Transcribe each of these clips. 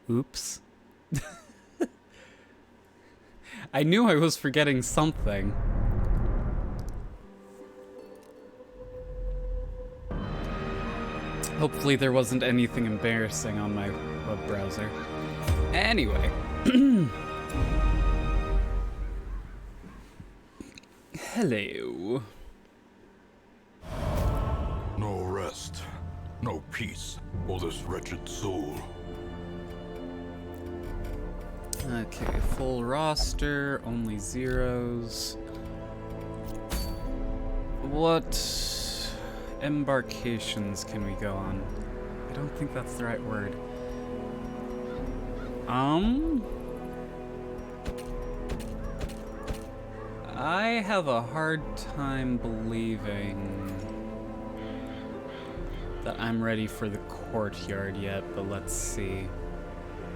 Oops. I knew I was forgetting something. Hopefully there wasn't anything embarrassing on my web browser. Anyway. Hello. No rest, no peace for this wretched soul. Okay, full roster, only zeros. What embarcations can we go on? I don't think that's the right word. I have a hard time believing that I'm ready for the courtyard yet, but let's see.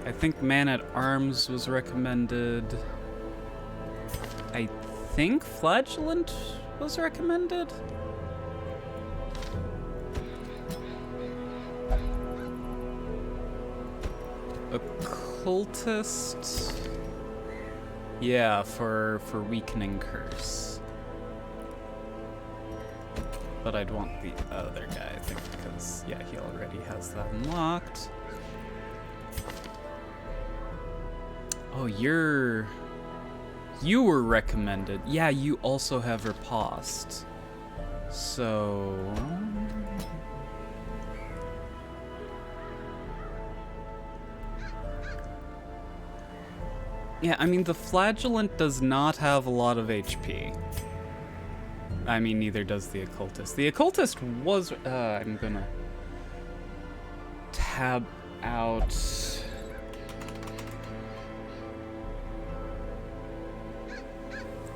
I think Man-at-Arms was recommended. I think Flagellant was recommended? Occultist? Yeah, for Weakening Curse. But I'd want the other guy, I think, because, yeah, he already has that unlocked. Oh, you were recommended. Yeah, you also have Riposte. So... yeah, I mean, the Flagellant does not have a lot of HP. I mean, neither does the Occultist. The Occultist was... I'm gonna... tab out...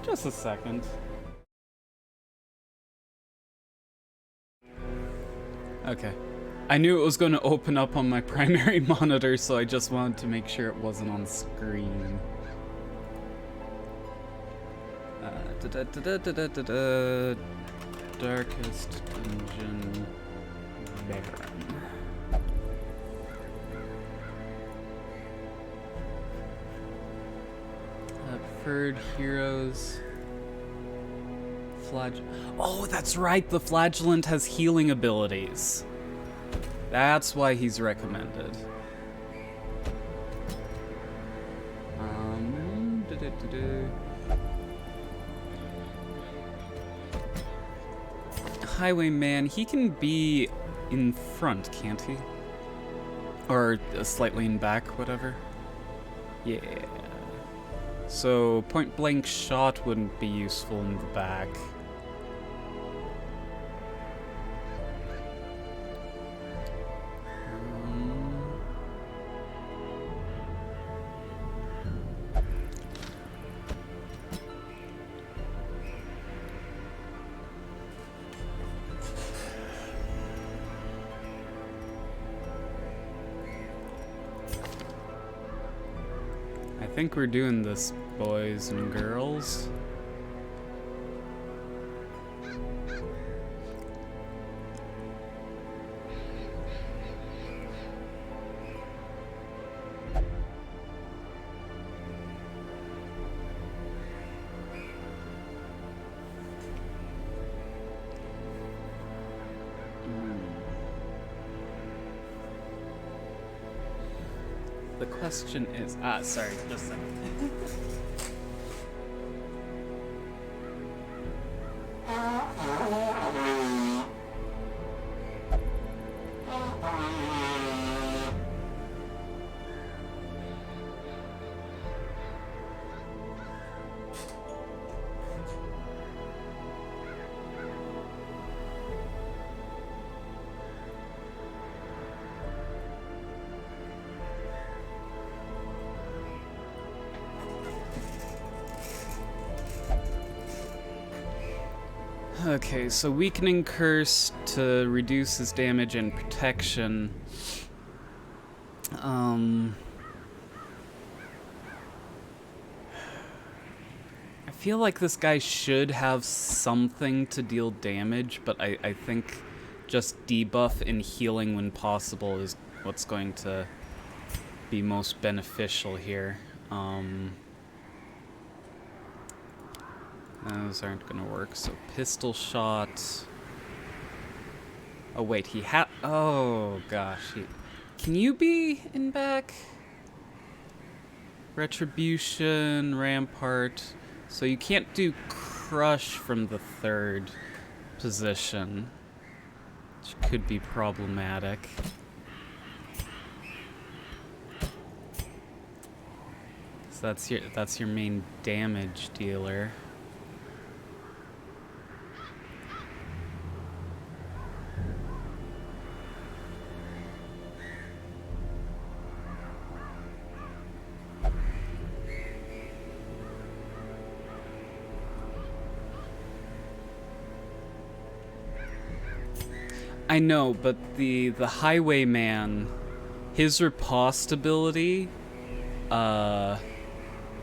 just a second. Okay. I knew it was going to open up on my primary monitor, so I just wanted to make sure it wasn't on screen. Darkest Dungeon Baron. Preferred heroes. Oh, that's right. The Flagellant has healing abilities. That's why he's recommended. Highwayman, he can be in front, can't he? Or slightly in back, whatever. Yeah. So point blank shot wouldn't be useful in the back. I think we're doing this, boys and girls. The question is, sorry, just a second. Okay, so Weakening Curse to reduce his damage and protection. I feel like this guy should have something to deal damage, but I think just debuff and healing when possible is what's going to be most beneficial here. Those aren't gonna work, so pistol shot. Oh wait, oh gosh, can you be in back? Retribution, Rampart. So you can't do crush from the third position, which could be problematic. So that's your main damage dealer. I know, but the Highwayman, his riposte ability,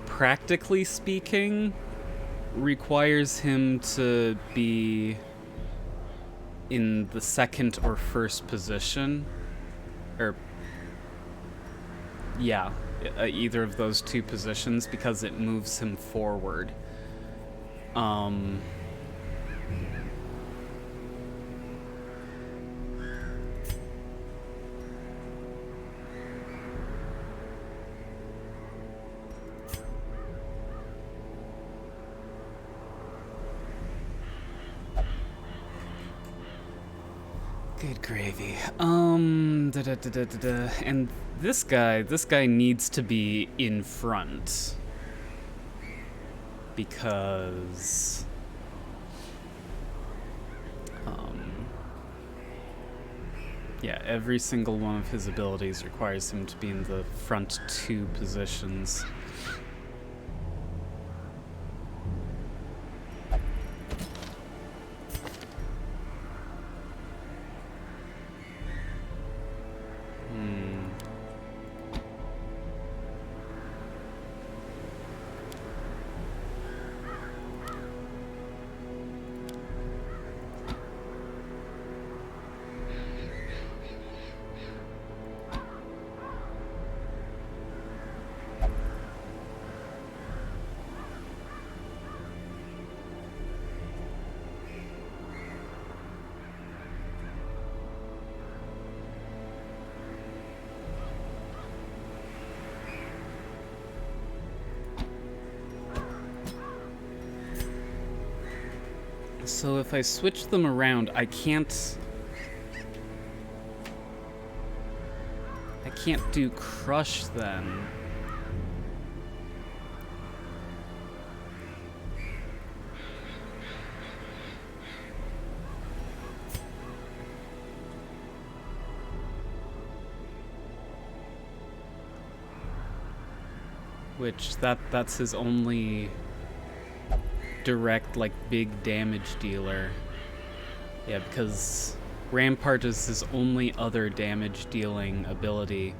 practically speaking, requires him to be in the second or first position, or yeah, either of those two positions, because it moves him forward. Good gravy. And this guy needs to be in front. Because yeah, every single one of his abilities requires him to be in the front two positions. So if I switch them around, I can't do crush then. Which that's his only direct, like, big damage dealer. Yeah, because Rampart is his only other damage dealing ability.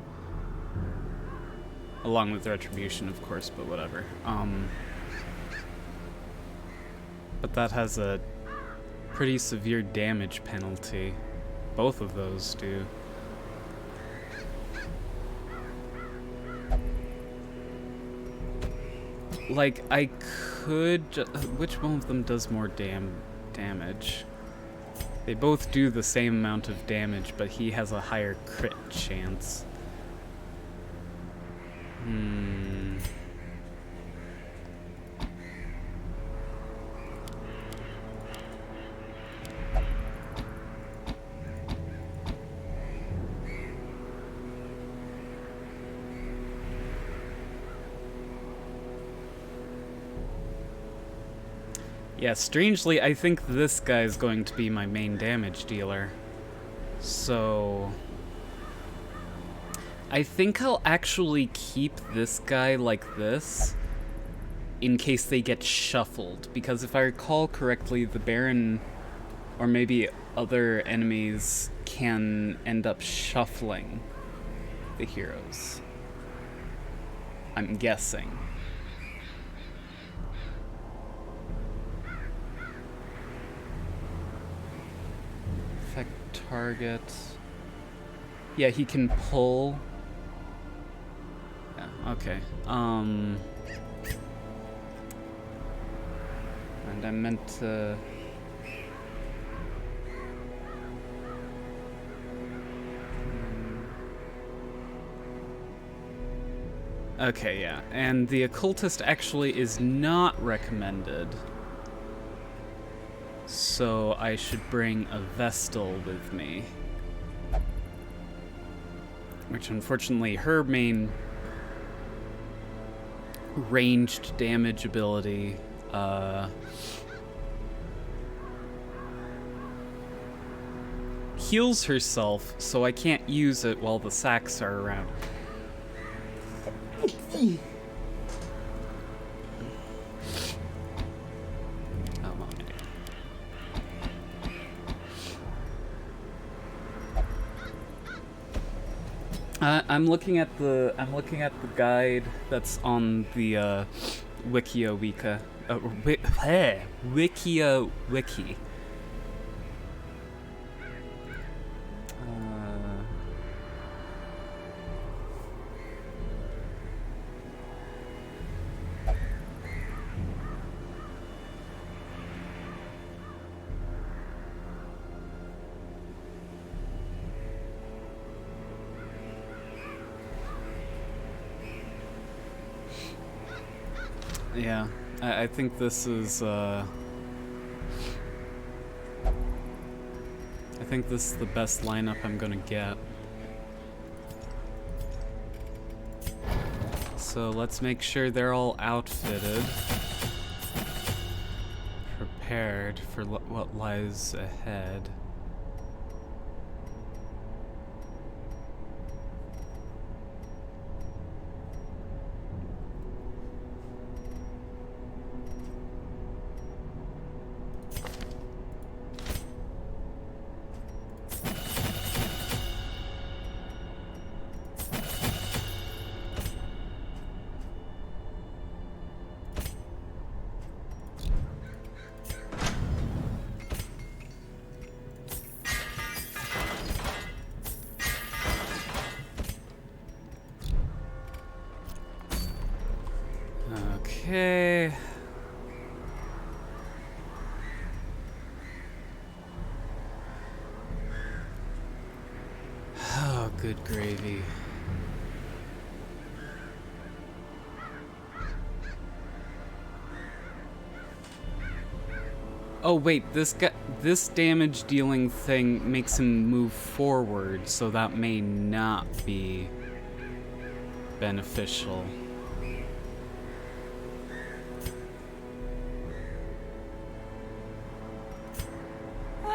Along with Retribution, of course, but whatever. But that has a pretty severe damage penalty. Both of those do. Like, I could... which one of them does more damage? They both do the same amount of damage, but he has a higher crit chance. Yeah, strangely, I think this guy is going to be my main damage dealer. So... I think I'll actually keep this guy like this in case they get shuffled, because if I recall correctly, the Baron, or maybe other enemies, can end up shuffling the heroes. I'm guessing. Affect target. Yeah, he can pull Yeah, okay. And I meant to... Okay, yeah. And the occultist actually is not recommended. So I should bring a Vestal with me. Which unfortunately her main ranged damage ability heals herself, so I can't use it while the sacks are around. I'm looking at the guide that's on the Wikia Wiki. Wikia Wiki. Yeah, I think this is, I think this is the best lineup I'm gonna get. So let's make sure they're all outfitted, prepared for what lies ahead. Okay. Oh, good gravy. Oh wait, this damage dealing thing makes him move forward, so that may not be beneficial.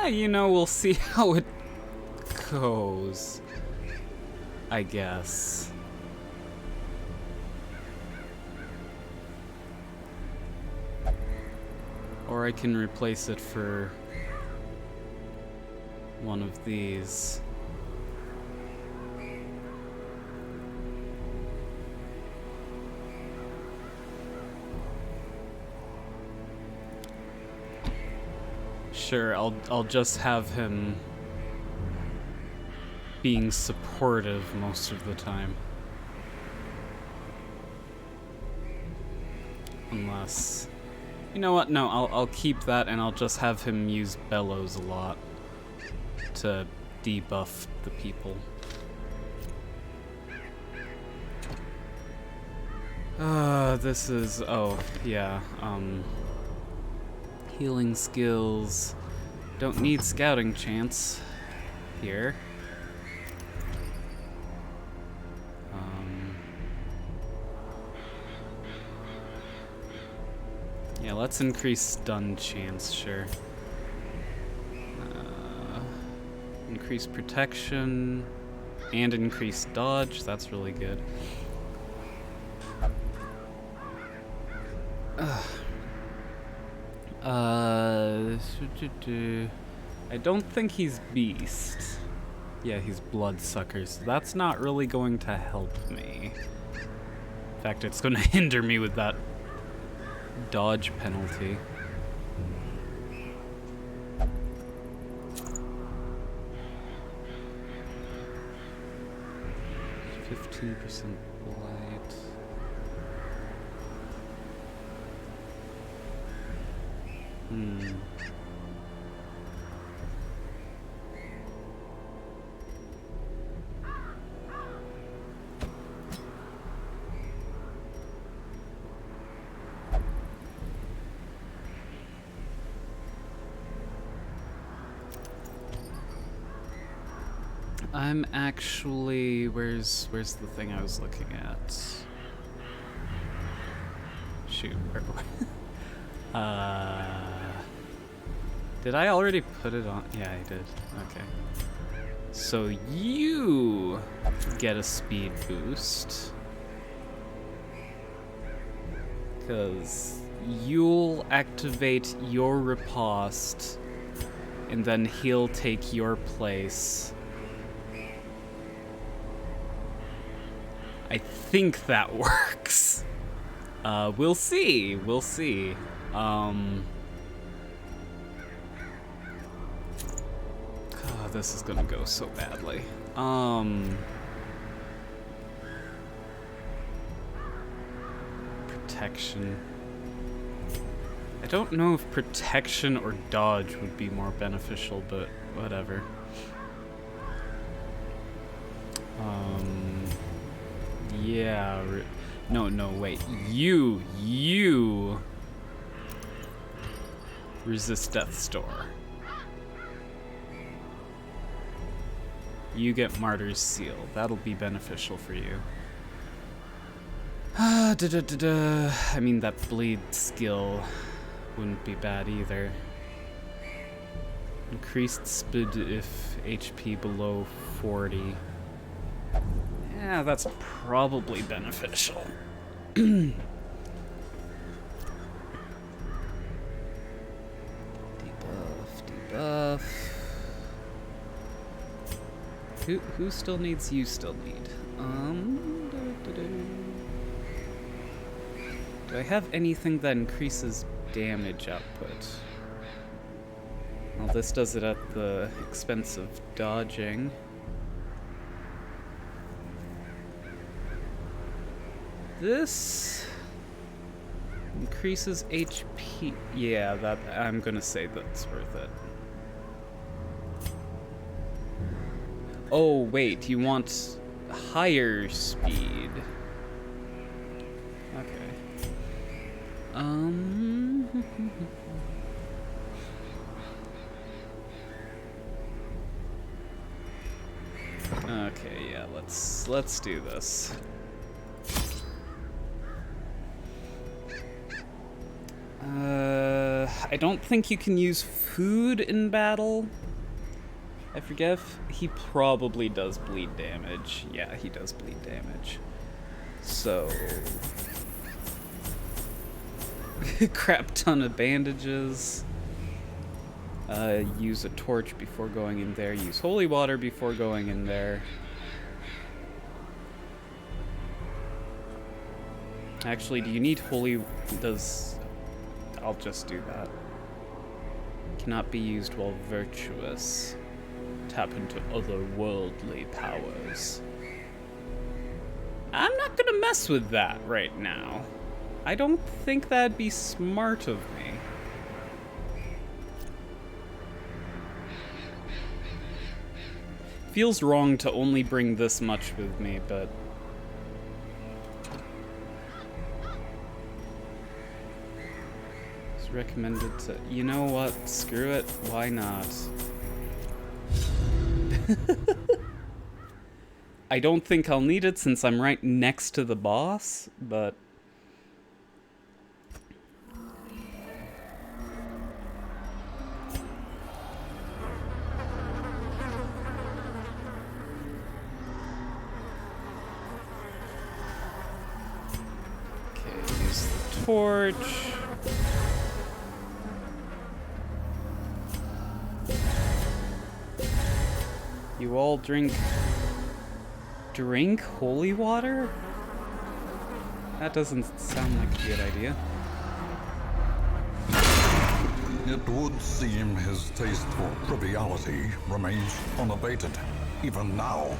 You know, we'll see how it goes, I guess. Or I can replace it for one of these. Sure, I'll just have him being supportive most of the time. Unless, you know what? No, I'll keep that and I'll just have him use bellows a lot to debuff the people. This is, oh, yeah, healing skills. Don't need scouting chance here. Yeah, let's increase stun chance, sure. Increase protection and increase dodge, that's really good. I don't think he's beast. Yeah, he's bloodsucker, so that's not really going to help me. In fact, it's going to hinder me with that dodge penalty. 15% blight. I'm actually, where's the thing I was looking at? Shoot, where did I already put it on? Yeah, I did. Okay. So you get a speed boost. Because you'll activate your riposte, and then he'll take your place. I think that works. We'll see. We'll see. This is gonna go so badly. Protection. I don't know if protection or dodge would be more beneficial, but whatever. Yeah. No, wait. You resist Death's Door. You get Martyr's Seal. That'll be beneficial for you. I mean, that bleed skill wouldn't be bad either. Increased speed if HP below 40. Yeah, that's probably beneficial. Debuff. Who still needs? You still need. Do I have anything that increases damage output? Well, this does it at the expense of dodging. This increases HP. Yeah, that I'm gonna say that's worth it. Oh, wait, you want higher speed. Okay. Okay, yeah, let's do this. I don't think you can use food in battle. I forget if he probably does bleed damage. Yeah, he does bleed damage. So... crap ton of bandages. Use a torch before going in there. Use holy water before going in there. Actually, do you need holy... I'll just do that. Cannot be used while virtuous. Tap into otherworldly powers. I'm not gonna mess with that right now. I don't think that'd be smart of me. Feels wrong to only bring this much with me, but... it's recommended to... You know what? Screw it. Why not? I don't think I'll need it since I'm right next to the boss, but... okay, use the torch. You all drink holy water? That doesn't sound like a good idea. It would seem his taste for triviality remains unabated, even now.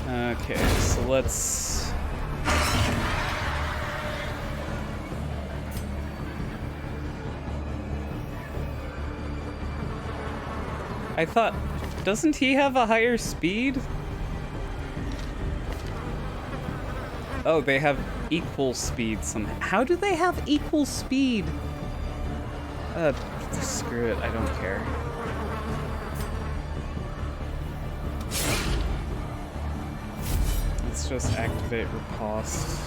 Okay, so let's... I thought... Doesn't he have a higher speed? Oh, they have equal speed somehow. How do they have equal speed? Screw it, I don't care. Let's just activate riposte.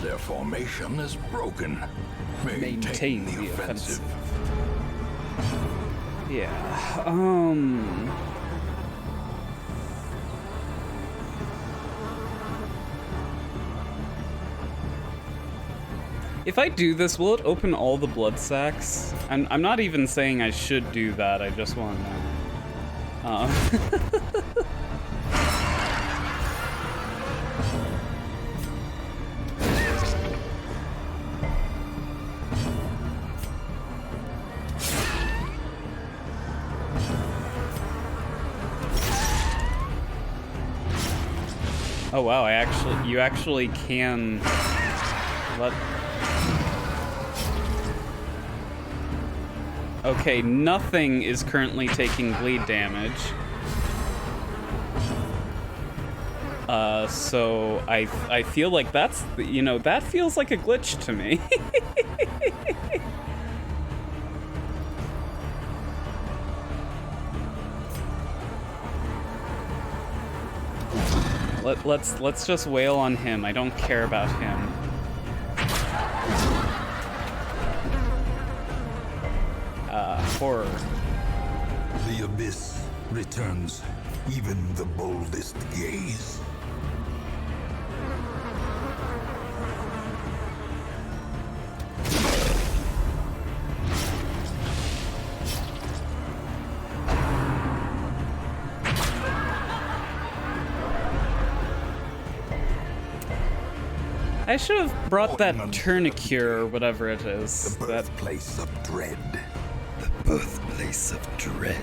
Their formation is broken. Maintain the offensive. Yeah, if I do this, will it open all the blood sacks? I'm not even saying I should do that, I just want to know. Oh wow, you actually can let... Okay, nothing is currently taking bleed damage. So I feel like that's, you know, that feels like a glitch to me. Let's just wail on him. I don't care about him. Horror. The abyss returns even the boldest gaze. I should have brought that tourniquet or whatever it is. The birthplace of dread. Birthplace of dread.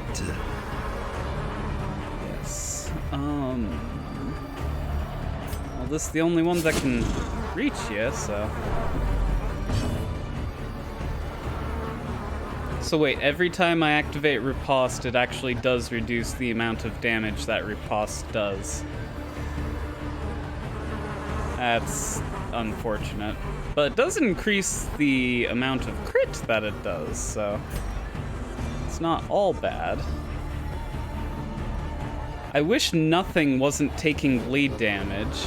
Yes. Well, this is the only one that can reach you, so. So wait, every time I activate riposte, it actually does reduce the amount of damage that riposte does. That's unfortunate. But it does increase the amount of crit that it does, so it's not all bad. I wish nothing wasn't taking bleed damage.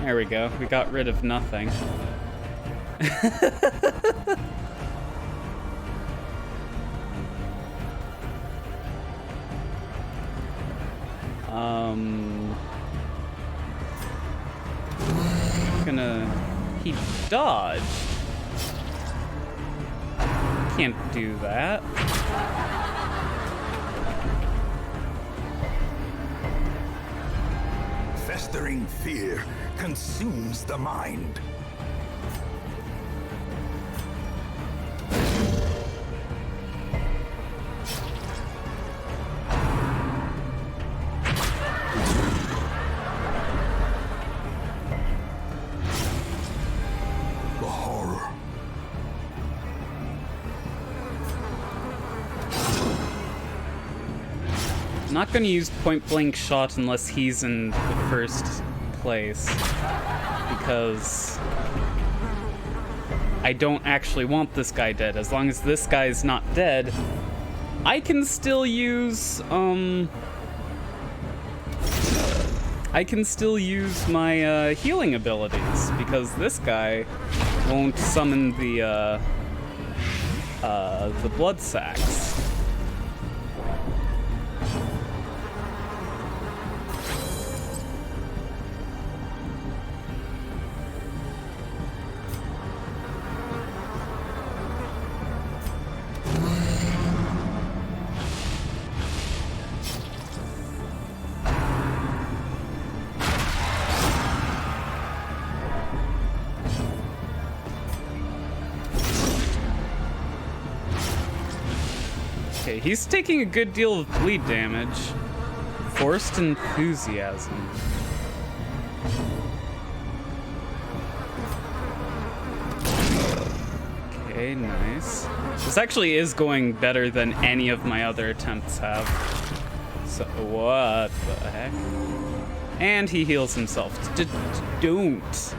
There we go. We got rid of nothing. He dodged. Can't do that. Festering fear consumes the mind. Not gonna use point blank shot unless he's in the first place, because I don't actually want this guy dead. As long as this guy's not dead, I can still use my healing abilities, because this guy won't summon the blood sacks. Okay, he's taking a good deal of bleed damage. Forced enthusiasm. Okay, nice. This actually is going better than any of my other attempts have. So, what the heck? And he heals himself. Don't.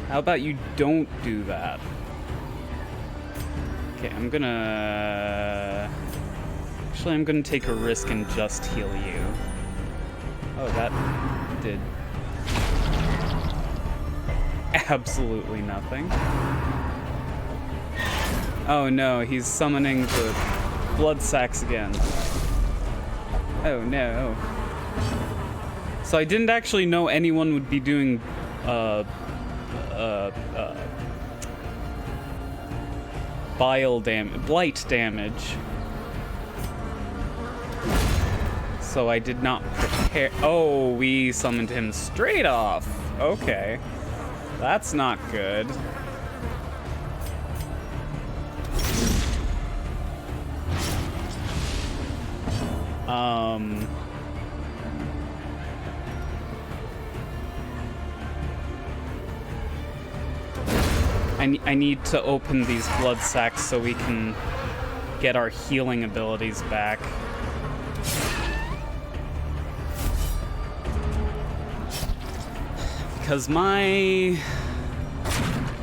How about you don't do that? Okay, I'm gonna take a risk and just heal you. Oh, that did absolutely nothing. Oh no, he's summoning the blood sacks again. Oh no. So I didn't actually know anyone would be doing blight damage. So I did not prepare. Oh, we summoned him straight off. Okay. That's not good. I need to open these blood sacks so we can get our healing abilities back. Because my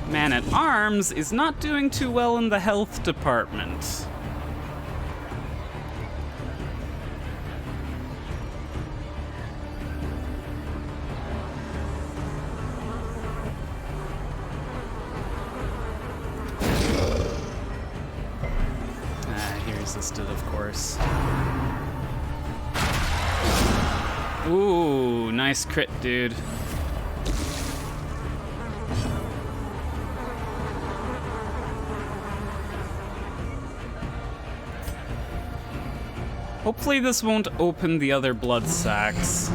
man-at-arms is not doing too well in the health department. He resisted, of course. Ooh, nice crit, dude. Hopefully this won't open the other blood sacks.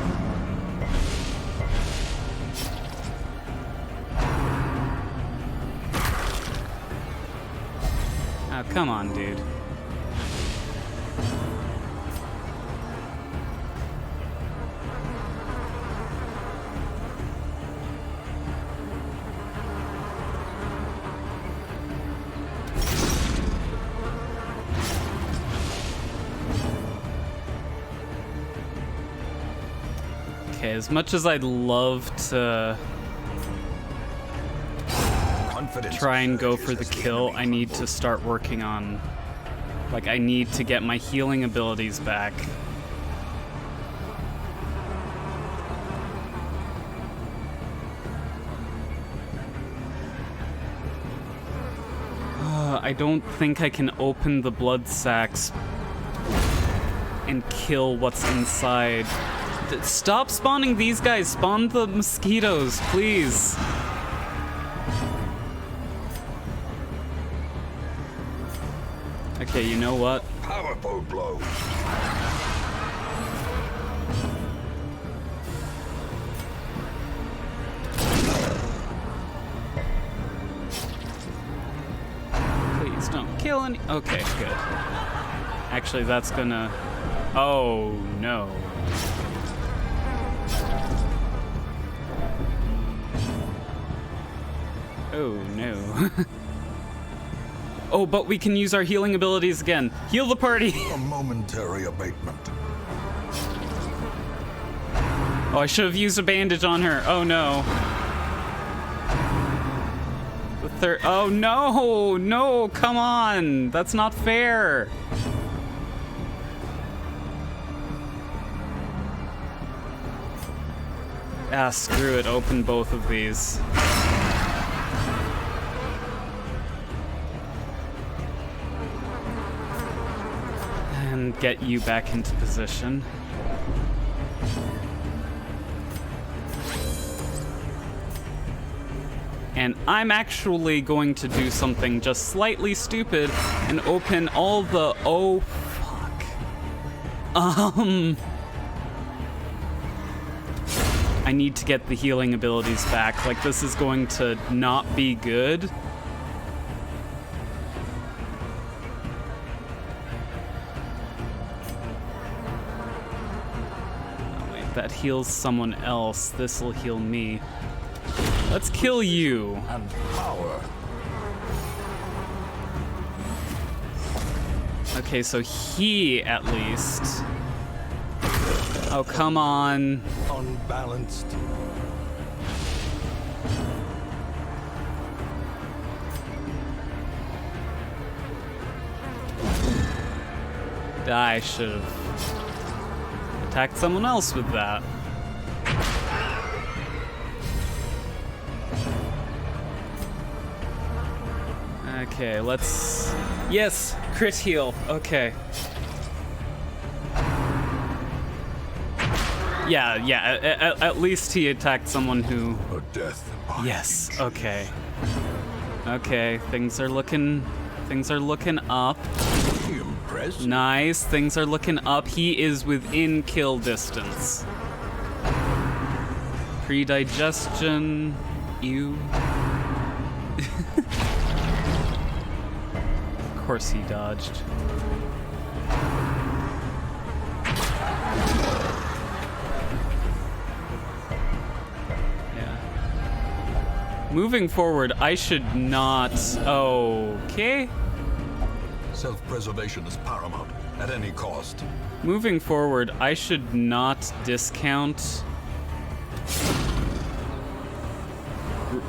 Oh, come on, dude. Okay, as much as I'd love to try and go for the kill, I need to start working on... Like, I need to get my healing abilities back. I don't think I can open the blood sacks and kill what's inside. Stop spawning these guys. Spawn the mosquitoes, please. Okay, you know what? Powerful blow. Please don't kill any. Okay, good. Actually, that's gonna. Oh no. Oh no. Oh, but we can use our healing abilities again. Heal the party. A momentary abatement. Oh, I should have used a bandage on her. Oh no. The third. Oh no, no, come on. That's not fair. Ah, screw it. Open both of these. And get you back into position. And I'm actually going to do something just slightly stupid and open all the... Oh, fuck. I need to get the healing abilities back. Like, this is going to not be good. that heals someone else. This'll heal me. Let's kill you. And power. Okay, so he at least. Oh, come on. Unbalanced. I should have attacked someone else with that. Okay, let's... Yes! Crit heal. Okay. Yeah, at least he attacked someone who... A death by Yes, each. okay. Okay, things are looking up. Impressed? Nice, things are looking up. He is within kill distance. Pre-digestion. Ew. Of course he dodged. Yeah. Moving forward, I should not... Okay. Self-preservation is paramount at any cost. Moving forward, I should not discount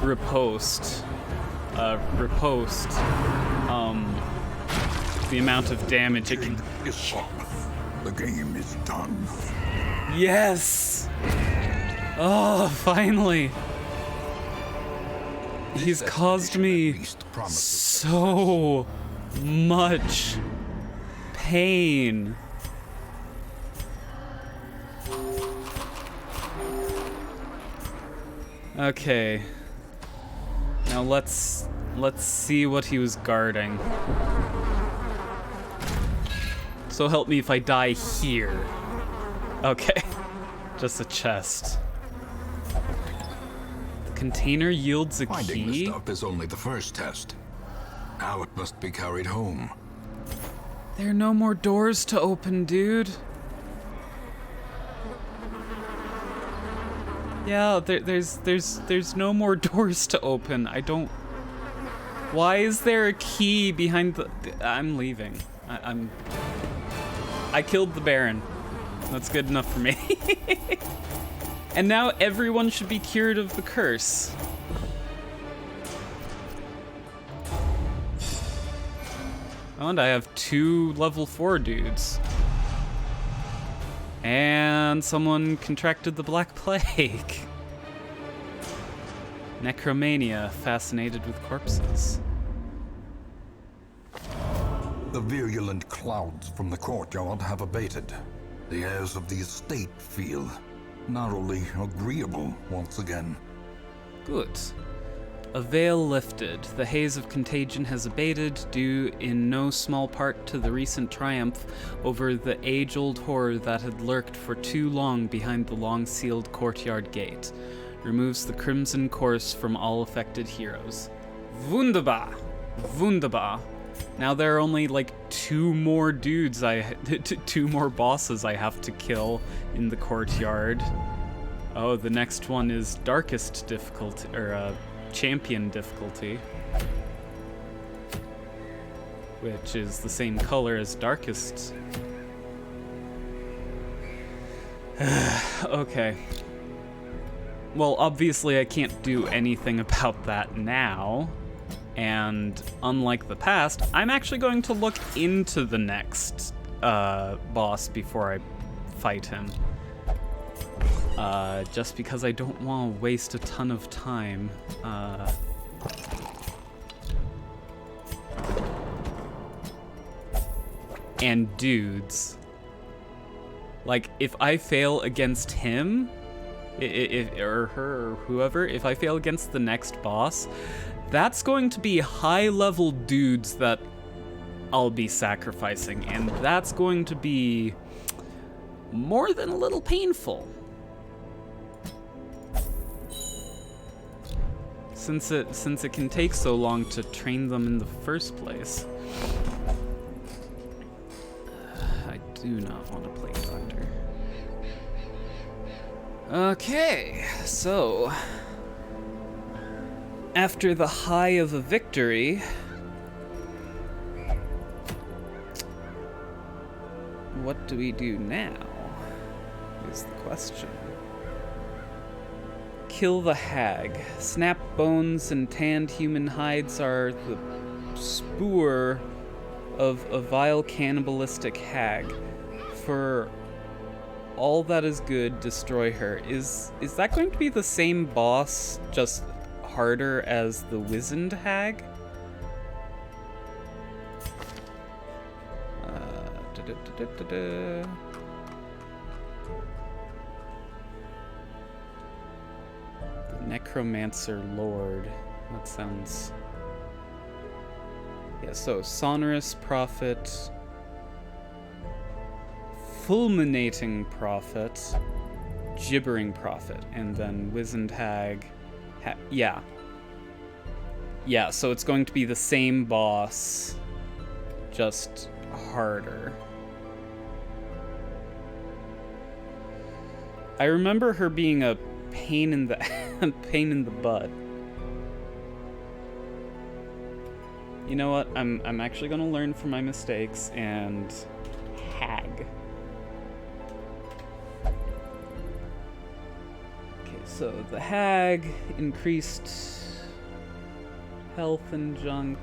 riposte. The amount of damage it can. Is up. The game is done. Yes! Oh, finally! He's caused me so much pain. Okay. Now let's see what he was guarding. So help me if I die here. Okay. Just a chest. The container yields a Finding the key. stuff is only the first test. Now it must be carried home. There are no more doors to open, dude. Yeah, there's no more doors to open. I don't... Why is there a key behind the... I'm leaving. I killed the Baron. That's good enough for me. And now everyone should be cured of the curse. Oh, and I have 2 level 4 dudes. And someone contracted the Black Plague. Necromania, fascinated with corpses. The virulent clouds from the courtyard have abated. The airs of the estate feel narrowly agreeable once again. Good. A veil lifted. The haze of contagion has abated, due in no small part to the recent triumph over the age-old horror that had lurked for too long behind the long-sealed courtyard gate. Removes the crimson course from all affected heroes. Wunderbar! Wunderbar. Now there are only like 2 more dudes 2 more bosses I have to kill in the courtyard. Oh, the next one is darkest difficulty, or champion difficulty, which is the same color as darkest. Okay. Well, obviously I can't do anything about that now. And unlike the past, I'm actually going to look into the next boss before I fight him. Just because I don't want to waste a ton of time. And dudes. Like, if I fail against him, or her, or whoever, if I fail against the next boss, that's going to be high-level dudes that I'll be sacrificing, and that's going to be more than a little painful. Since it can take so long to train them in the first place. I do not want to play Doctor. Okay, so after the high of a victory, what do we do now? Is the question. Kill the hag. Snap bones and tanned human hides are the spoor of a vile cannibalistic hag. For all that is good, destroy her. Is that going to be the same boss, just harder as the wizened hag? The Necromancer Lord. That sounds... Yeah, so Sonorous Prophet, Fulminating Prophet, Gibbering Prophet, and then Wizened Hag. Yeah. Yeah, so it's going to be the same boss, just harder. I remember her being a pain in the pain in the butt. You know what? I'm actually gonna learn from my mistakes and hag. Okay, so the hag increased health and junk.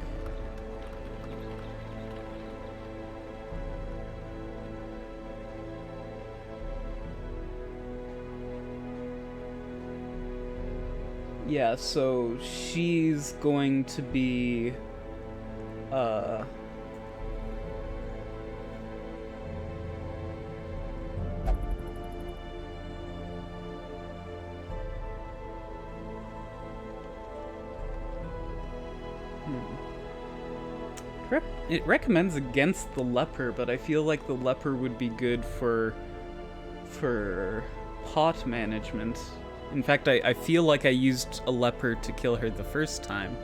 Yeah, so she's going to be It recommends against the leper, but I feel like the leper would be good for pot management. In fact, I feel like I used a leper to kill her the first time.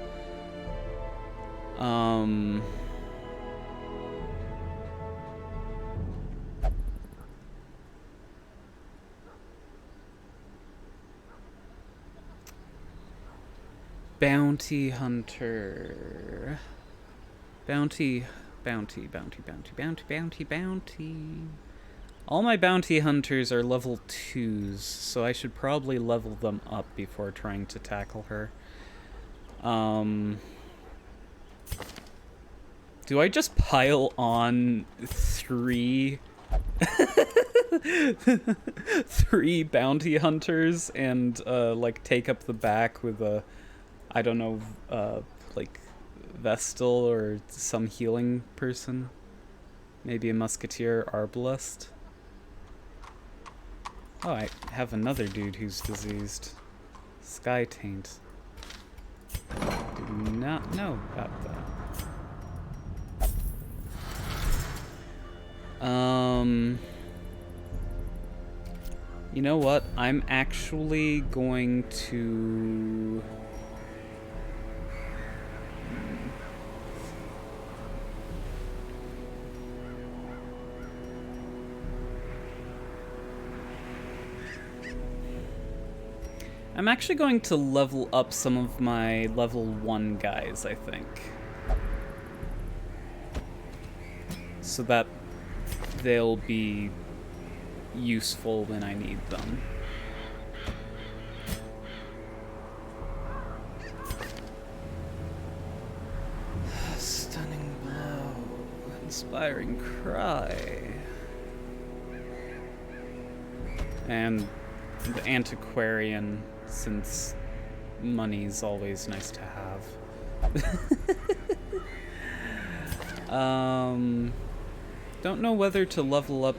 Bounty hunter. Bounty. All my bounty hunters are level 2s, so I should probably level them up before trying to tackle her. Do I just pile on 3 bounty hunters and like take up the back with a, I don't know, like Vestal or some healing person? Maybe a musketeer arbalist? Oh, I have another dude who's diseased. Sky Taint. Did not know about that. You know what? I'm actually going to... I'm actually going to level up some of my level 1 guys, I think. So that they'll be useful when I need them. Stunning blow. Inspiring cry. And the antiquarian, since money's always nice to have. Don't know whether to level up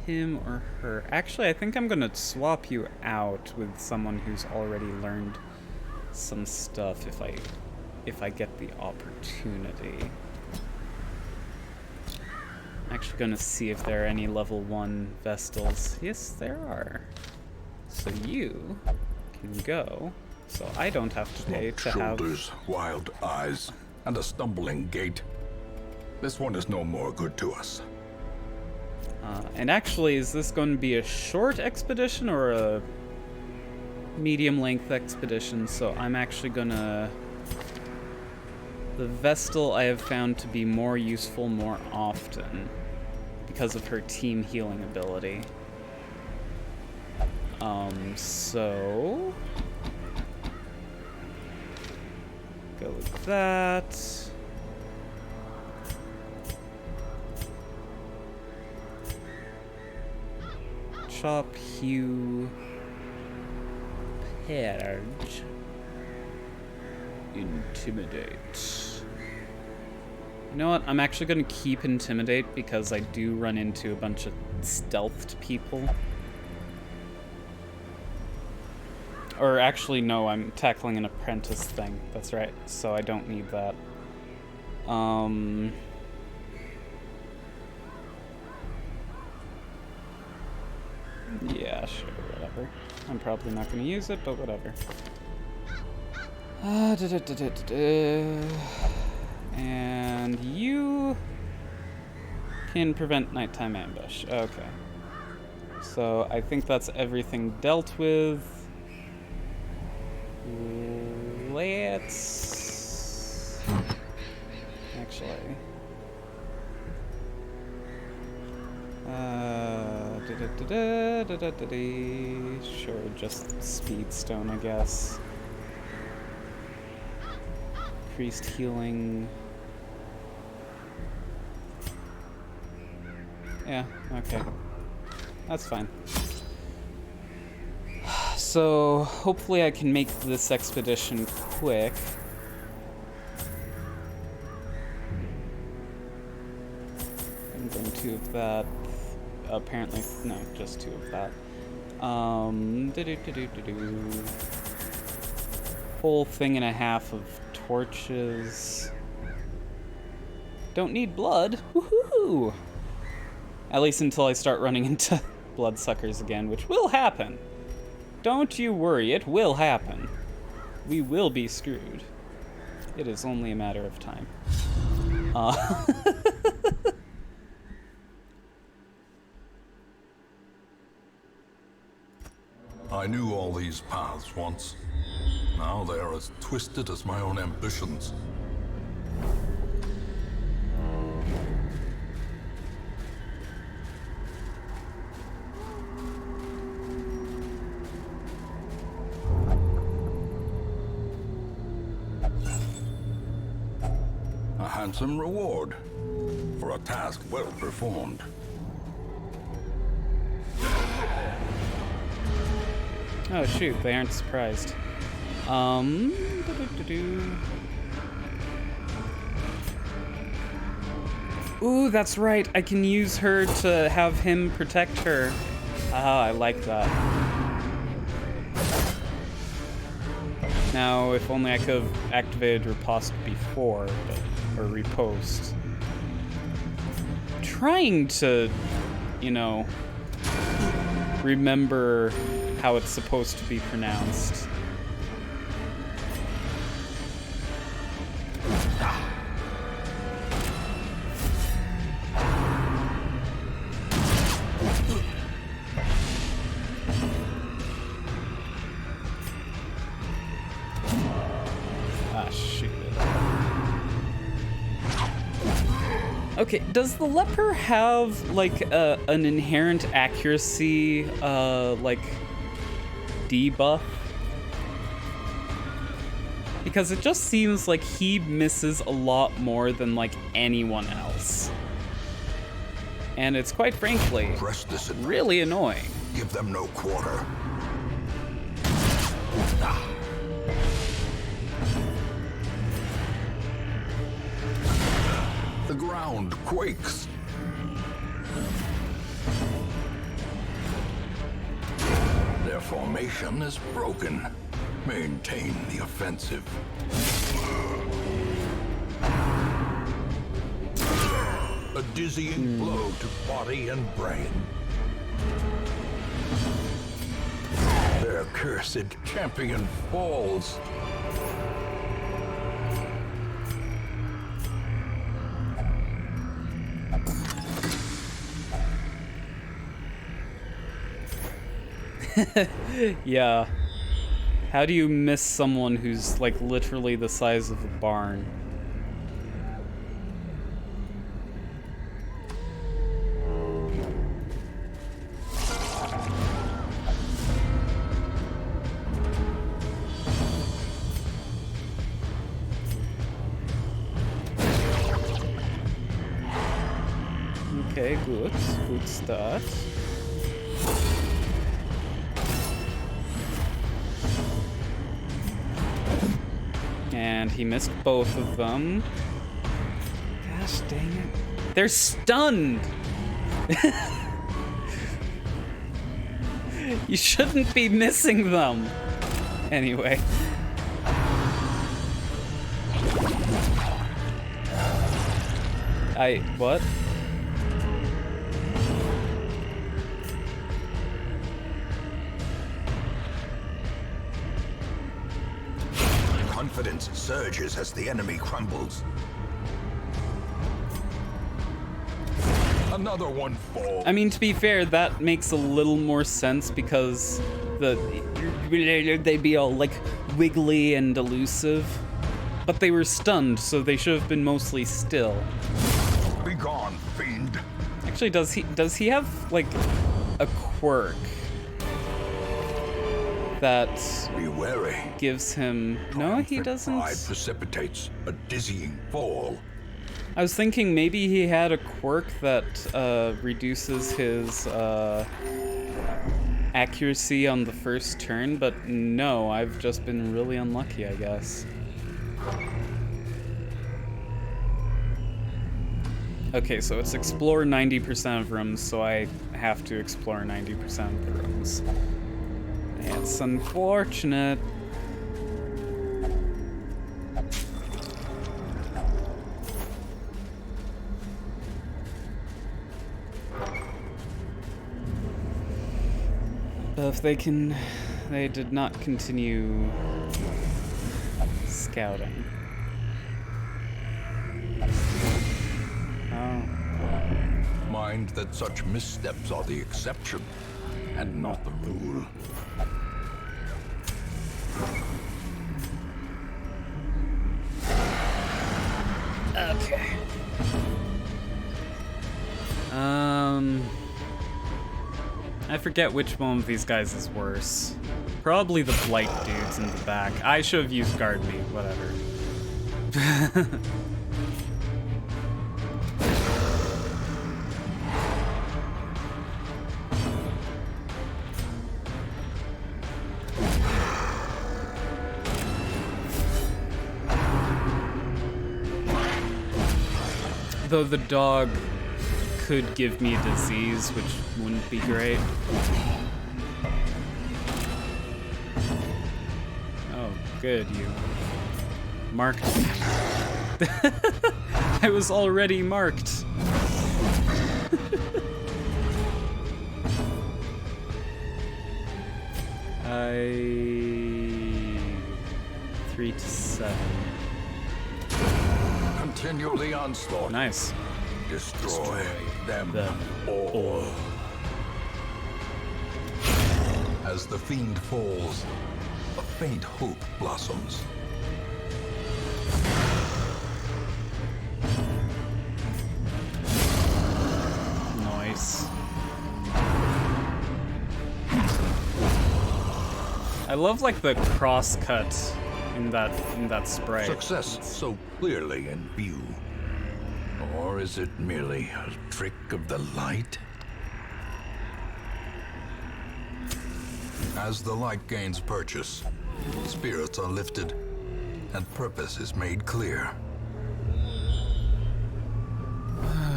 him or her. Actually, I think I'm gonna swap you out with someone who's already learned some stuff if I get the opportunity. I'm actually gonna see if there are any level 1 Vestals. Yes, there are. So you can go. So I don't have to pay to have... shoulders, wild eyes, and a stumbling gait. This one is no more good to us. And actually, is this going to be a short expedition or a medium-length expedition? So I'm actually gonna... The Vestal I have found to be more useful more often because of her team healing ability. So... Go with that. Chop, hew, purge, intimidate. You know what? I'm actually going to keep intimidate because I do run into a bunch of stealthed people. Or actually, no, I'm tackling an apprentice thing. That's right. So I don't need that. Yeah, sure, whatever. I'm probably not going to use it, but whatever. And you can prevent nighttime ambush. Okay. So I think that's everything dealt with. Let's... Actually... Sure, just Speedstone, I guess. Increased healing. Yeah, okay. That's fine. So, hopefully I can make this expedition quick. I'm going 2 of that. Apparently, no, just 2 of that. Whole thing and a half of torches. Don't need blood. Woohoo! At least until I start running into bloodsuckers again, which will happen. Don't you worry, it will happen. We will be screwed. It is only a matter of time. I knew all these paths once. Now they are as twisted as my own ambitions. A handsome reward for a task well performed. Oh shoot, they aren't surprised. Ooh, that's right. I can use her to have him protect her. Ah, I like that. Now, if only I could have activated Riposte before, or Repost. Trying to, you know, remember how it's supposed to be pronounced. Ah, shoot. Okay, does the leper have, like, an inherent accuracy, like, debuff? Because it just seems like he misses a lot more than, like, anyone else. And it's quite frankly really annoying. Give them no quarter. The ground quakes. Their formation is broken. Maintain the offensive. A dizzying blow to body and brain. Their cursed champion falls. Yeah. How do you miss someone who's like literally the size of a barn? Okay, good. Good start. And he missed both of them. Gosh dang it. They're stunned! You shouldn't be missing them! Anyway. What? Confidence surges as the enemy crumbles. Another one falls. I mean, to be fair, that makes a little more sense because they'd be all like wiggly and elusive. But they were stunned, so they should have been mostly still. Be gone, fiend. Actually, does he have like a quirk that Be wary. gives him? No, he Triumphant doesn't. pride precipitates a dizzying fall. I was thinking maybe he had a quirk that reduces his accuracy on the first turn, but no, I've just been really unlucky, I guess. Okay, so it's explore 90% of rooms, so I have to explore 90% of the rooms. It's unfortunate. But if they did not continue scouting. Oh. Mind that such missteps are the exception and not the rule. Okay. I forget which one of these guys is worse. Probably the blight dudes in the back. I should have used guard me, whatever. Though the dog could give me a disease, which wouldn't be great. Oh, good, you marked me. I was already marked. I 3 to 7. Continue the onslaught. Nice. Destroy them all. All. As the fiend falls, a faint hope blossoms. Nice. I love like the cross cut in that sprite. Success so clearly in view. Or is it merely a trick of the light? As the light gains purchase, spirits are lifted, and purpose is made clear.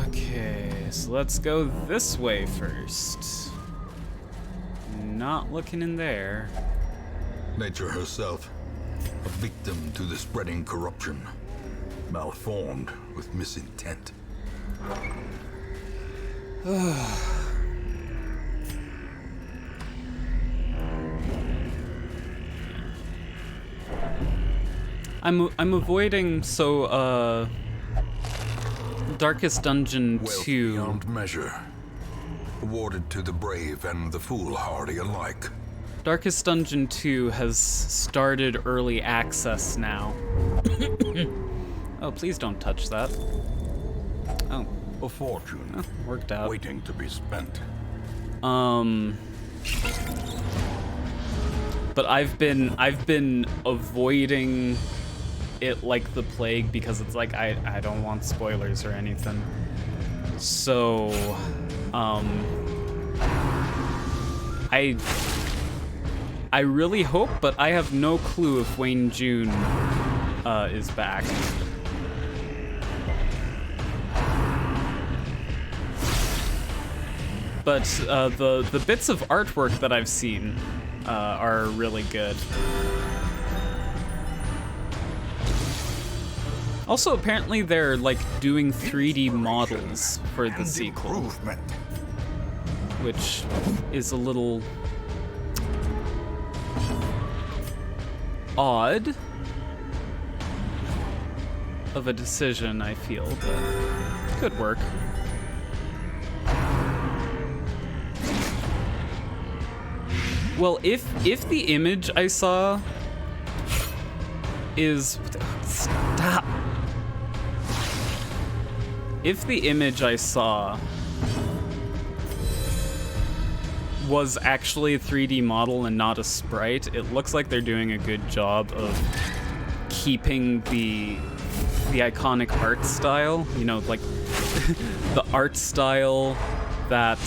Okay, so let's go this way first. Not looking in there. Nature herself, a victim to the spreading corruption, malformed with misintent. I'm avoiding Darkest Dungeon Wealth 2. beyond measure, awarded to the brave and the foolhardy alike. Darkest Dungeon 2 has started early access now. Oh, please don't touch that. Oh, A fortune worked out. waiting to be spent. But I've been avoiding it like the plague because it's like I don't want spoilers or anything. So, I really hope, but I have no clue if Wayne June is back. But the bits of artwork that I've seen are really good. Also, apparently they're like doing 3D models for the And sequel, improvement. which is a little odd of a decision, I feel, but could work. Well, if the image I saw is... Stop! If the image I saw was actually a 3D model and not a sprite, it looks like they're doing a good job of keeping the iconic art style, you know, like the art style that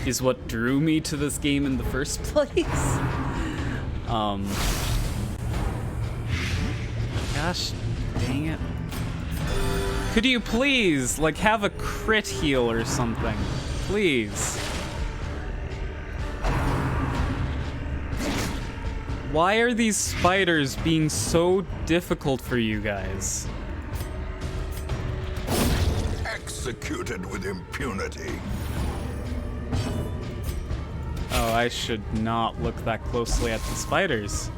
is what drew me to this game in the first place. Gosh, dang it. Could you please, like, have a crit heal or something? Please. Why are these spiders being so difficult for you guys? Executed with impunity. Oh, I should not look that closely at the spiders.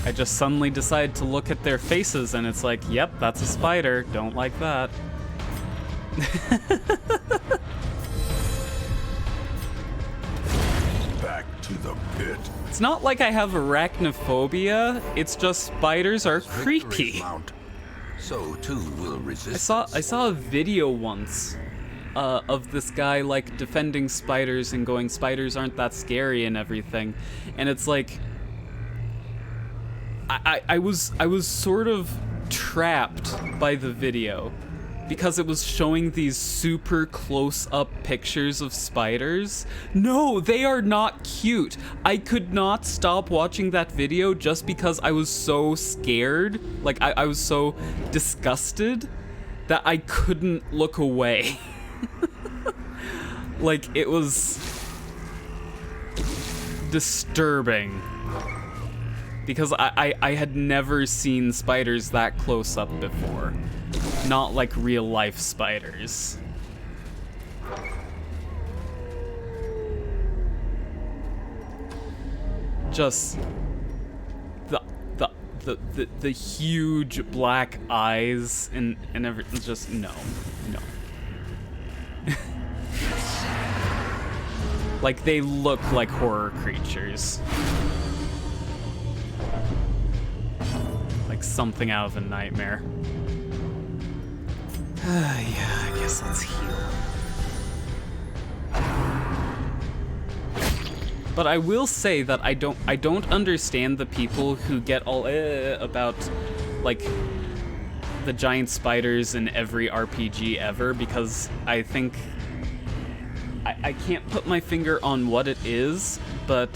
I just suddenly decide to look at their faces and it's like, yep, that's a spider. Don't like that. Back to the pit. It's not like I have arachnophobia, it's just spiders are Victory creepy. mount. So too will resist. I saw a video once of this guy like defending spiders and going, spiders aren't that scary and everything. And it's like I was sort of trapped by the video because it was showing these super close-up pictures of spiders. No, they are not cute. I could not stop watching that video just because I was so scared. Like, I was so disgusted that I couldn't look away. Like, it was disturbing. Because I had never seen spiders that close up before. Not like real life spiders. Just the huge black eyes and everything. Just no. Like they look like horror creatures. Like something out of a nightmare. Yeah, I guess let's heal. But I will say that I don't understand the people who get all about like the giant spiders in every RPG ever, because I think I can't put my finger on what it is, but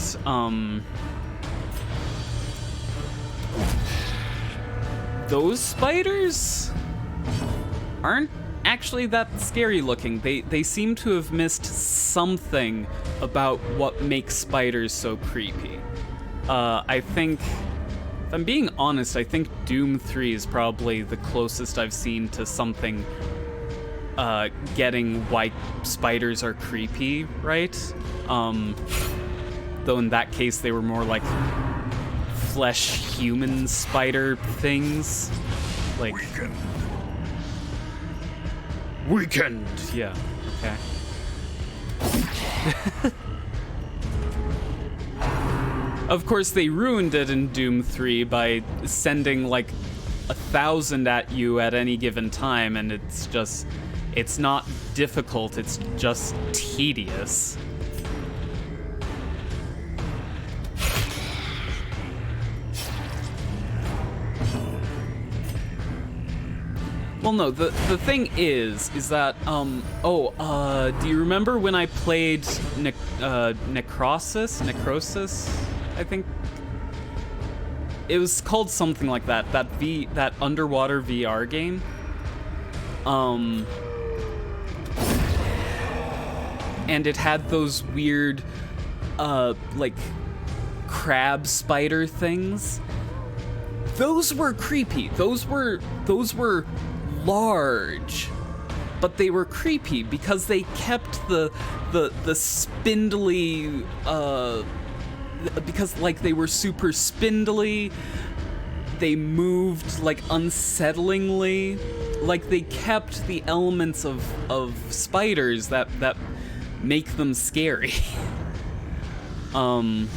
those spiders aren't actually that scary looking. They seem to have missed something about what makes spiders so creepy. I think, if I'm being honest, I think Doom 3 is probably the closest I've seen to something getting why spiders are creepy, right? Though in that case they were more like flesh human spider things. Like weakened. Yeah, okay. Of course, they ruined it in Doom 3 by sending like 1,000 at you at any given time, and it's not difficult, it's just tedious. Well, no, the thing is that, do you remember when I played Necrosis, I think? It was called something like that, that underwater VR game? And it had those weird, like, crab spider things. Those were creepy. Those were large, but they were creepy because they kept the spindly, because like they were super spindly, they moved like unsettlingly, like they kept the elements of spiders that make them scary. But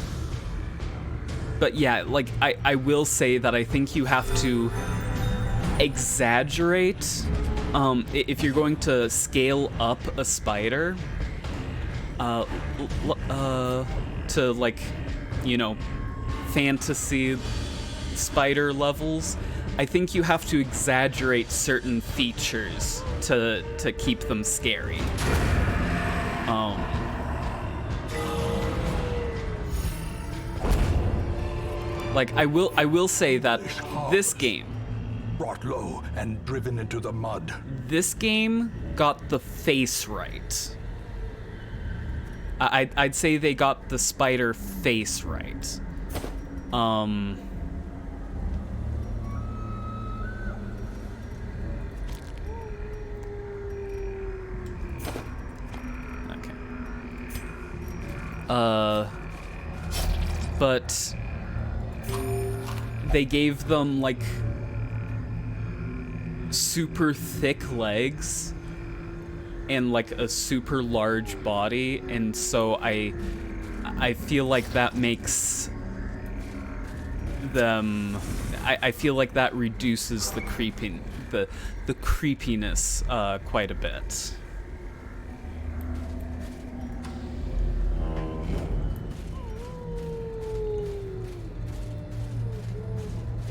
yeah, like I will say that I think you have to exaggerate if you're going to scale up a spider to, like, you know, fantasy spider levels. I think you have to exaggerate certain features to keep them scary. Like I will say that this game, brought low and driven into the mud. this game got the face right. I'd say they got the spider face right. Okay. But they gave them like super thick legs and like a super large body, and so I feel like that makes them, I feel like that reduces the creepiness quite a bit.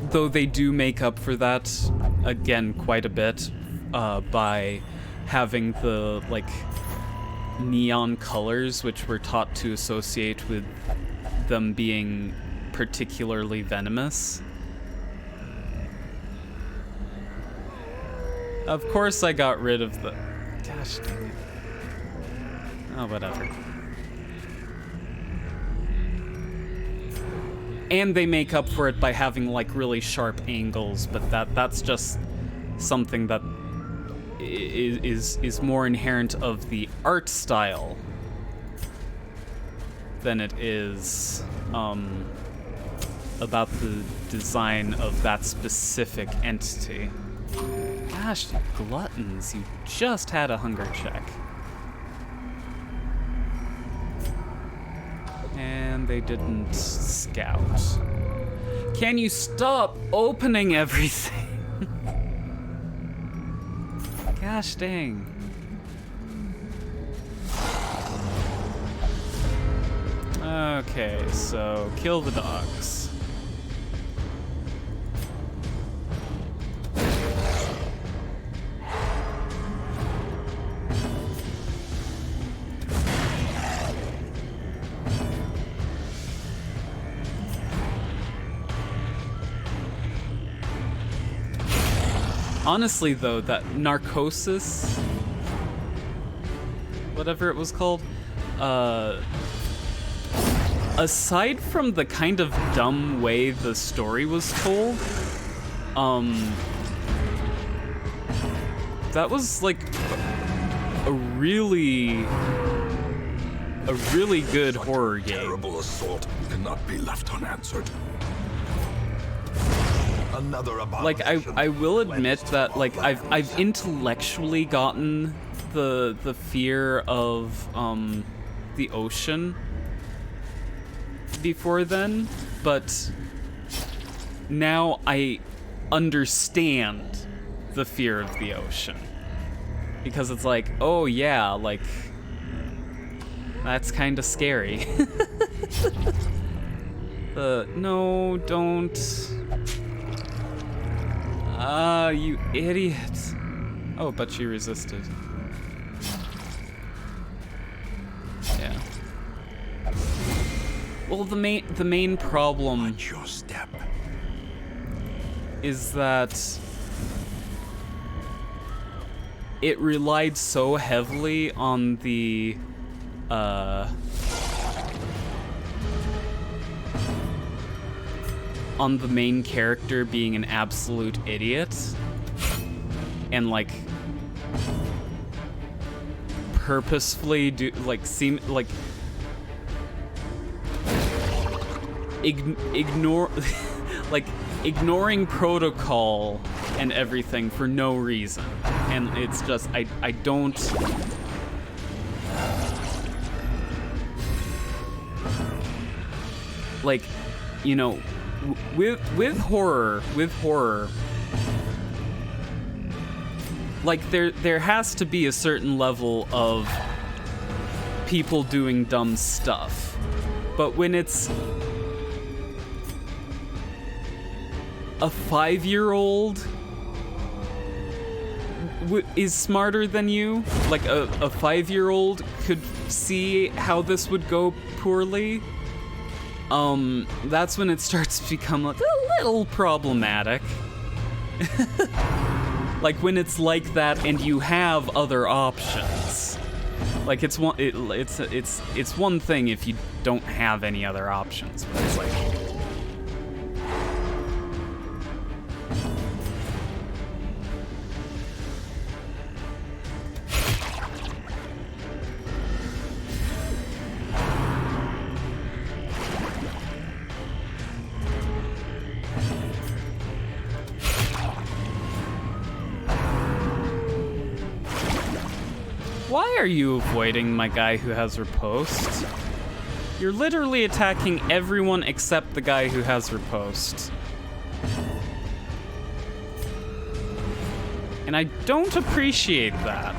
Though they do make up for that, again, quite a bit by having the, like, neon colors, which we're taught to associate with them being particularly venomous. Of course I got rid of the... Gosh dang it. Oh, whatever. And they make up for it by having like really sharp angles, but that's just something that is more inherent of the art style than it is about the design of that specific entity. Gosh, you gluttons, you just had a hunger check. And they didn't scout. Can you stop opening everything? Gosh dang. Okay, so kill the dogs. Honestly, though, that Narcosis, whatever it was called, aside from the kind of dumb way the story was told, that was like a really good horror game. Terrible assault cannot be left unanswered. Another Like I will admit that like I've intellectually gotten the fear of the ocean before then, but now I understand the fear of the ocean. Because it's like, oh yeah, like, that's kind of scary. No, don't. You idiot. Oh, but she resisted. Yeah. Well, the main problem Watch your step. is that it relied so heavily on the main character being an absolute idiot and like purposefully ignore like ignoring protocol and everything for no reason. And it's just I don't like, you know, with horror, like there has to be a certain level of people doing dumb stuff. But when it's a 5-year-old is smarter than you, like a 5-year-old could see how this would go poorly, that's when it starts to become like a little problematic. Like when it's like that and you have other options. Like it's one thing if you don't have any other options, but it's like why are you avoiding my guy who has riposte? You're literally attacking everyone except the guy who has riposte. And I don't appreciate that.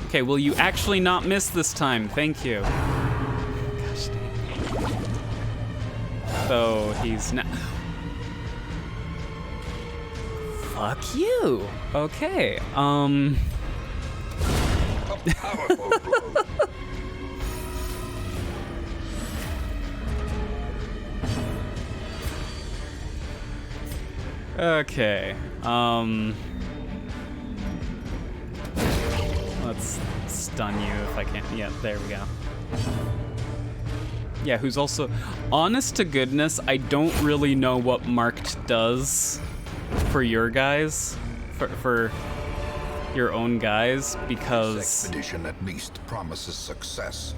Okay, will you actually not miss this time? Thank you. Gosh dang. So he's not. Fuck you. Okay. A powerful blow. Okay. Let's stun you if I can. Yeah, there we go. Yeah, who's also... Honest to goodness, I don't really know what Marked does for your guys. For your own guys, because... This expedition at least promises success.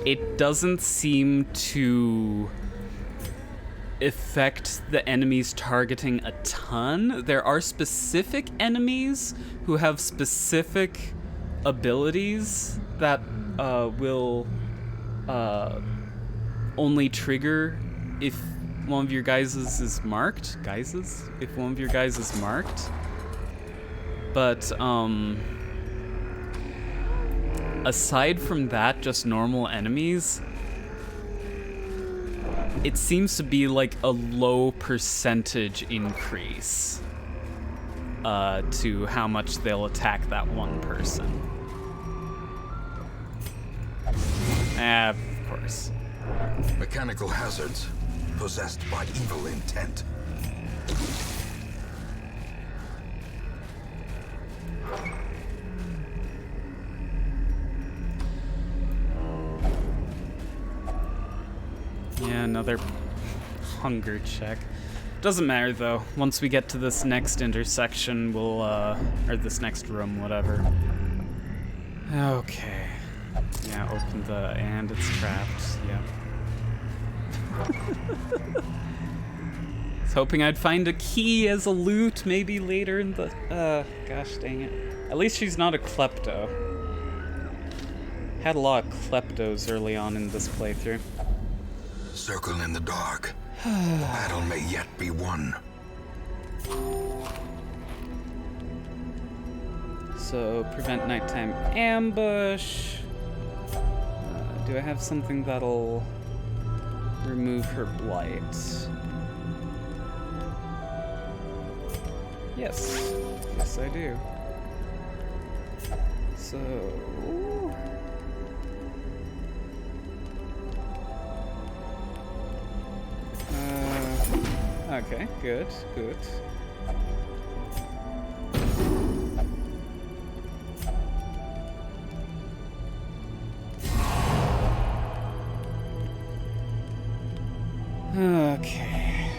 It doesn't seem to affect the enemies targeting a ton. There are specific enemies who have specific abilities that will only trigger if one of your guys is marked. If one of your guys is marked. But aside from that, just normal enemies, it seems to be like a low percentage increase to how much they'll attack that one person. Of course. Mechanical hazards possessed by evil intent. Yeah, another hunger check. Doesn't matter though. Once we get to this next intersection, we'll, or this next room, whatever. Okay. Yeah, open the, and it's trapped, yep. was hoping I'd find a key as a loot maybe later in the... gosh dang it. At least she's not a klepto. Had a lot of kleptos early on in this playthrough. Circle in the dark. The battle may yet be won. So, prevent nighttime ambush. Do I have something that'll remove her blight? Yes. Yes, I do. So... okay, good, good. Okay,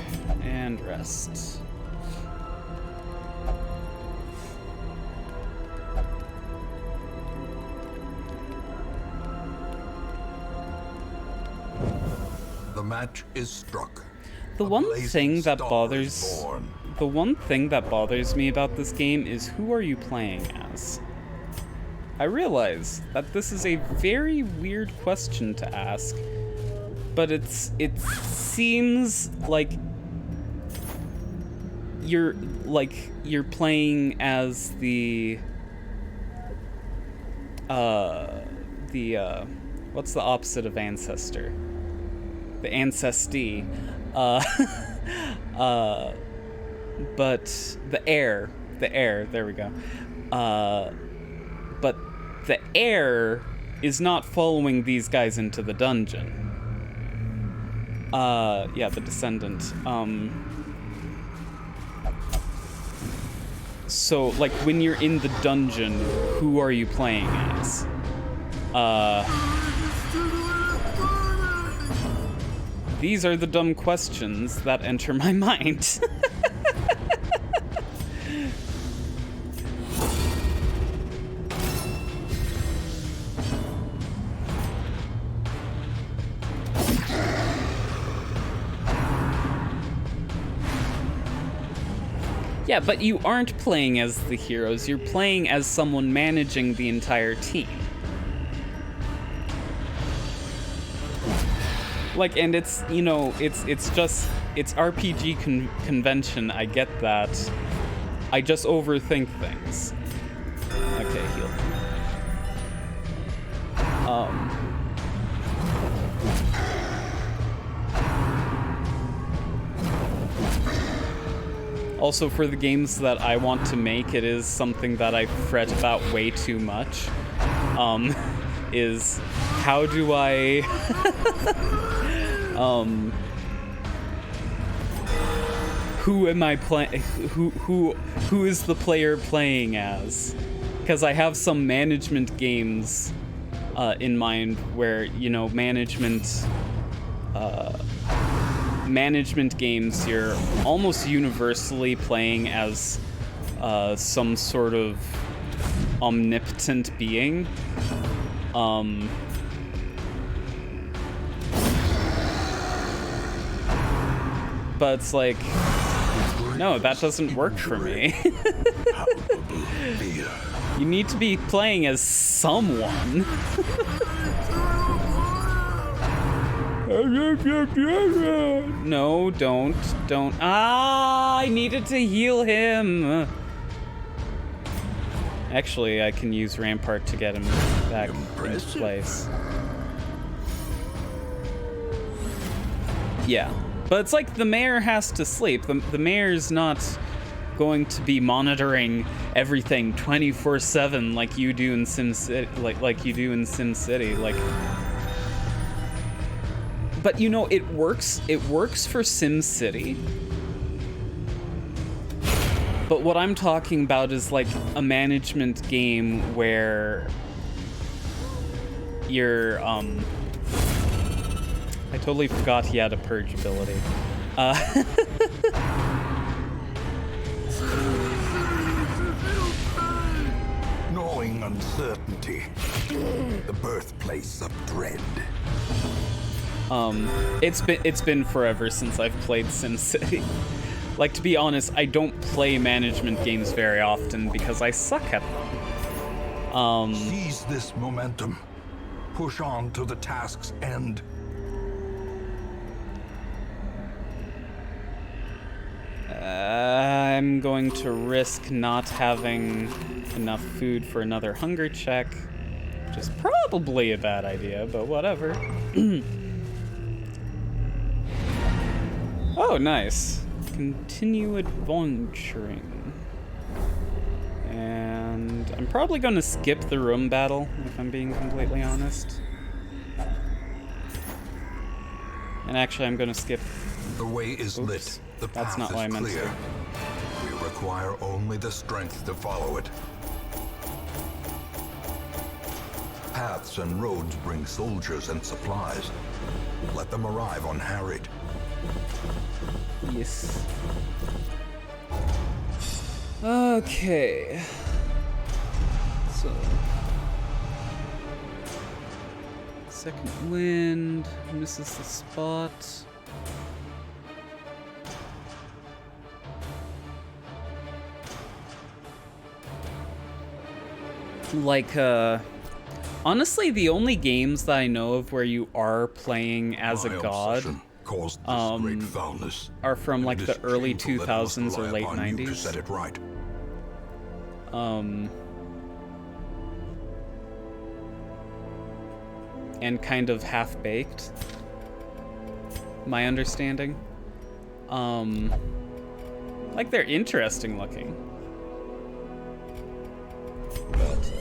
and rest. The match is struck. The A one blazing thing that star bothers is born. the one thing that bothers me about this game is who are you playing as? I realize that this is a very weird question to ask, but it seems like you're playing as the what's the opposite of ancestor? The ancestee. But the heir, there we go. But the heir is not following these guys into the dungeon. Yeah, the descendant. So, like, when you're in the dungeon, who are you playing as? These are the dumb questions that enter my mind. Yeah, but you aren't playing as the heroes, you're playing as someone managing the entire team. Like, and it's, you know, it's RPG convention, I get that. I just overthink things. Okay, heal. Also, for the games that I want to make, it is something that I fret about way too much. Is how do I... who am I playing? Who is the player playing as? Because I have some management games in mind where, you know, management games, you're almost universally playing as some sort of omnipotent being. But it's like, no, that doesn't work for me. You need to be playing as someone. No, don't. Ah, I needed to heal him. Actually, I can use Rampart to get him back into place. Yeah. But it's like the mayor has to sleep. The mayor's not going to be monitoring everything 24/7 like you do in SimCity, like you do in SimCity. Like, but you know, it works. It works for SimCity. But what I'm talking about is like a management game where you're I totally forgot he had a purge ability. Gnawing uncertainty, the birthplace of dread. It's been forever since I've played SimCity. Like, to be honest, I don't play management games very often because I suck at them. Seize this momentum. Push on to the task's end. I'm going to risk not having enough food for another hunger check, which is probably a bad idea, but whatever. Oh, nice. Continue adventuring. And I'm probably going to skip the room battle, if I'm being completely honest. And actually, I'm going to skip... The way is Oops. lit. The That's path not is what I meant to clear. do. We require only the strength to follow it. Paths and roads bring soldiers and supplies. Let them arrive unharried. Yes. Okay. So... Second wind. Misses the spot. Like, honestly, the only games that I know of where you are playing as a My god obsession caused this great foulness. are from, like, It is the early shameful that I must 2000s or rely late upon you to 90s. set it right. And kind of half-baked, my understanding. Like, they're interesting looking. But,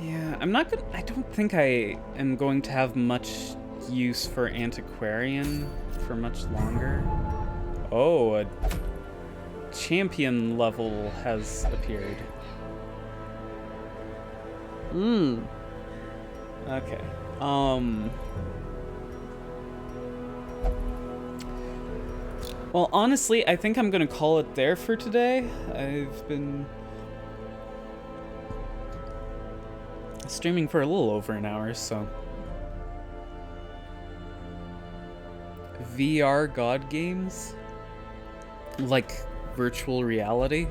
yeah, I don't think I am going to have much use for Antiquarian for much longer. Oh, a champion level has appeared. Okay. Well, honestly, I think I'm gonna call it there for today. I've been streaming for a little over an hour, so. VR God games? Like virtual reality?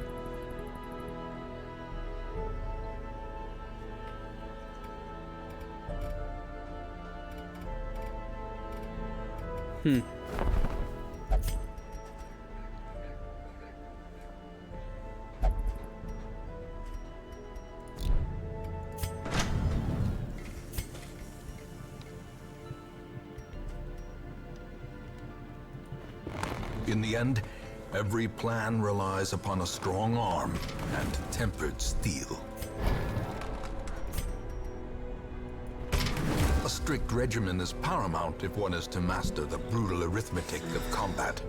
In the end, every plan relies upon a strong arm and tempered steel. A strict regimen is paramount if one is to master the brutal arithmetic of combat.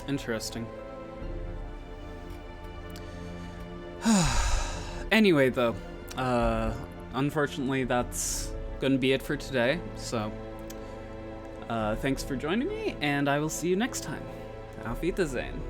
Interesting. Anyway, though, unfortunately, that's gonna be it for today. So, thanks for joining me, and I will see you next time. Auf Wiedersehen.